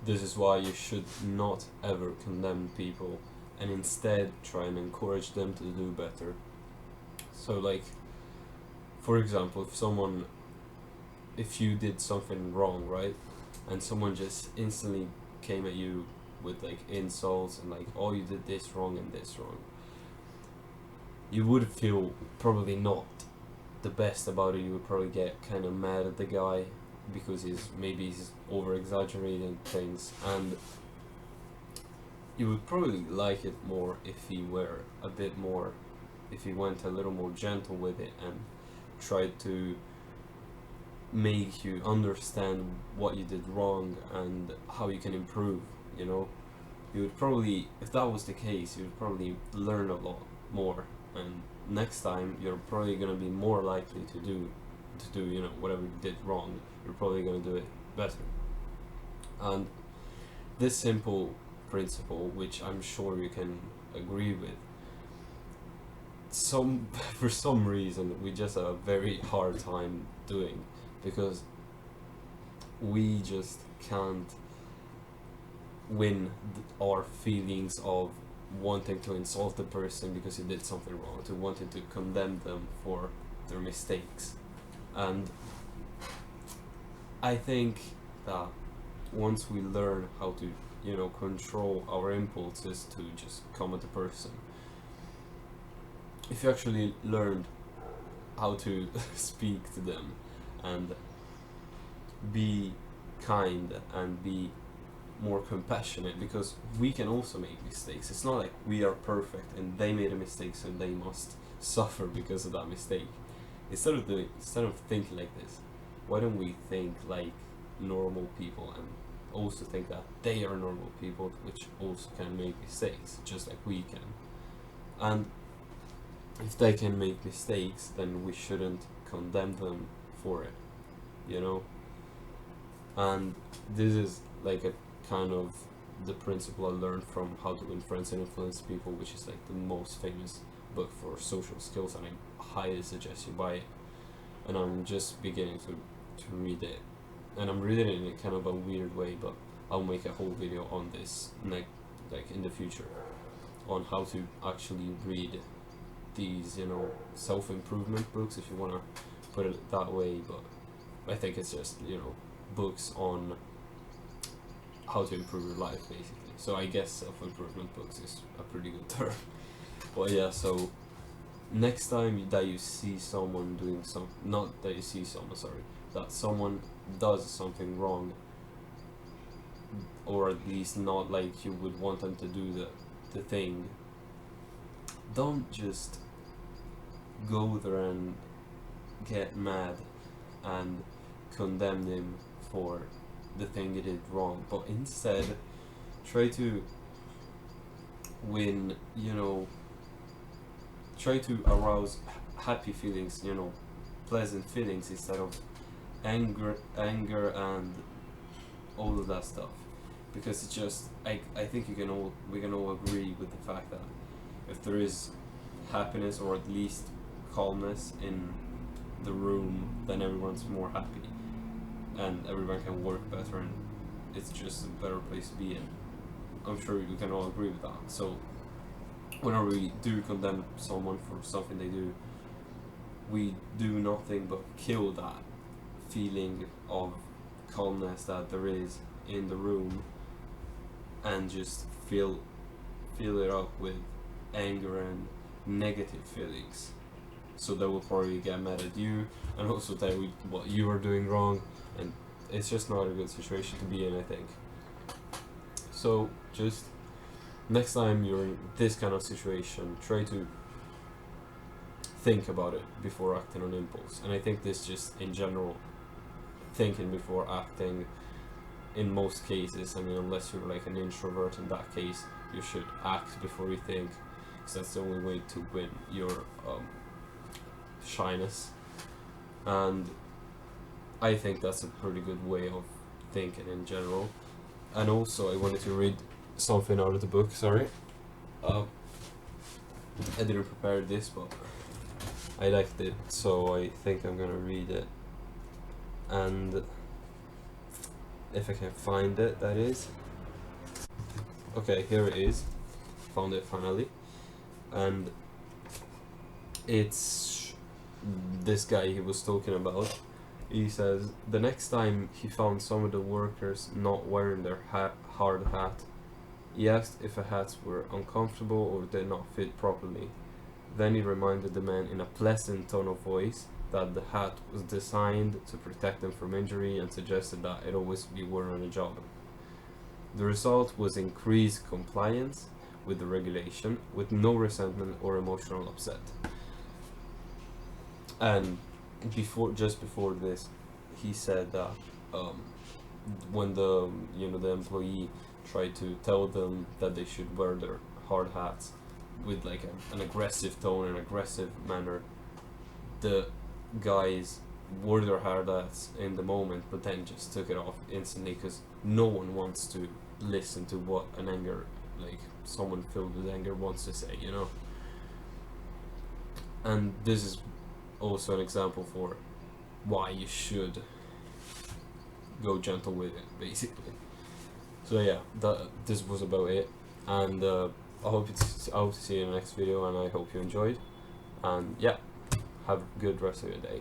This is why you should not ever condemn people and instead try and encourage them to do better. So, like, for example, if you did something wrong, right, and someone just instantly came at you with like insults and like, oh, you did this wrong and this wrong, you would feel probably not the best about it. You would probably get kind of mad at the guy because he's over exaggerating things, and you would probably like it more if he were a bit more, if he went a little more gentle with it and tried to make you understand what you did wrong and how you can improve, you know. You would probably, if that was the case, you would probably learn a lot more, and next time you're probably going to be more likely to do you know, whatever you did wrong, you're probably going to do it better. And this simple principle, which I'm sure you can agree with, for some reason we just have a very hard time doing, because we just can't win our feelings of wanting to insult the person because he did something wrong, to wanting to condemn them for their mistakes. And I think that once we learn how to, you know, control our impulses to just come at the person, if you actually learned how to speak to them and be kind and be more compassionate, because we can also make mistakes. It's not like we are perfect and they made a mistake so they must suffer because of that mistake. Instead of thinking like this, why don't we think like normal people and also think that they are normal people which also can make mistakes just like we can. And if they can make mistakes, then we shouldn't condemn them for it, you know. And this is like a kind of the principle I learned from How to Win Friends and Influence People, which is like the most famous book for social skills, and I highly suggest you buy it. And I'm just beginning to read it, and I'm reading it in a kind of a weird way, but I'll make a whole video on this like in the future, on how to actually read these, you know, self-improvement books, if you want to put it that way. But I think it's just, you know, books on how to improve your life, basically. So I guess self-improvement books is a pretty good term. But yeah, so next time that you see someone doing not that you see someone, sorry, that someone does something wrong, or at least not like you would want them to do the thing, don't just go there and get mad and condemn him for the thing he did wrong, but instead try to win, you know, try to arouse happy feelings, you know, pleasant feelings, instead of anger and all of that stuff. Because it's just, I think we can all agree with the fact that if there is happiness, or at least calmness in the room, then everyone's more happy and everyone can work better, and it's just a better place to be in. I'm sure we can all agree with that. So whenever we do condemn someone for something they do, we do nothing but kill that feeling of calmness that there is in the room, and just fill it up with anger and negative feelings. So they will probably get mad at you and also tell you what you are doing wrong, and it's just not a good situation to be in, I think. So just next time you're in this kind of situation, try to think about it before acting on impulse. And I think this just in general, thinking before acting in most cases. I mean, unless you're like an introvert, in that case you should act before you think, because that's the only way to win your shyness. And I think that's a pretty good way of thinking in general. And also I wanted to read something out of the book, sorry. I didn't prepare this, but I liked it, so I think I'm gonna read it. And if I can find it, that is. Okay, here it is. Found it finally. And it's this guy he was talking about. He says the next time he found some of the workers not wearing their hard hat, he asked if the hats were uncomfortable or did not fit properly. Then he reminded the man in a pleasant tone of voice that the hat was designed to protect them from injury and suggested that it always be worn on the job. The result was increased compliance with the regulation, with no resentment or emotional upset. And just before this, he said that when the employee tried to tell them that they should wear their hard hats with like an aggressive tone and aggressive manner, the guys wore their hard hats in the moment, but then just took it off instantly because no one wants to listen to what an anger, like someone filled with anger, wants to say, you know. And this is also an example for why you should go gentle with it, basically. So yeah, this was about it, and I hope to see you in the next video, and I hope you enjoyed. And yeah, have a good rest of your day.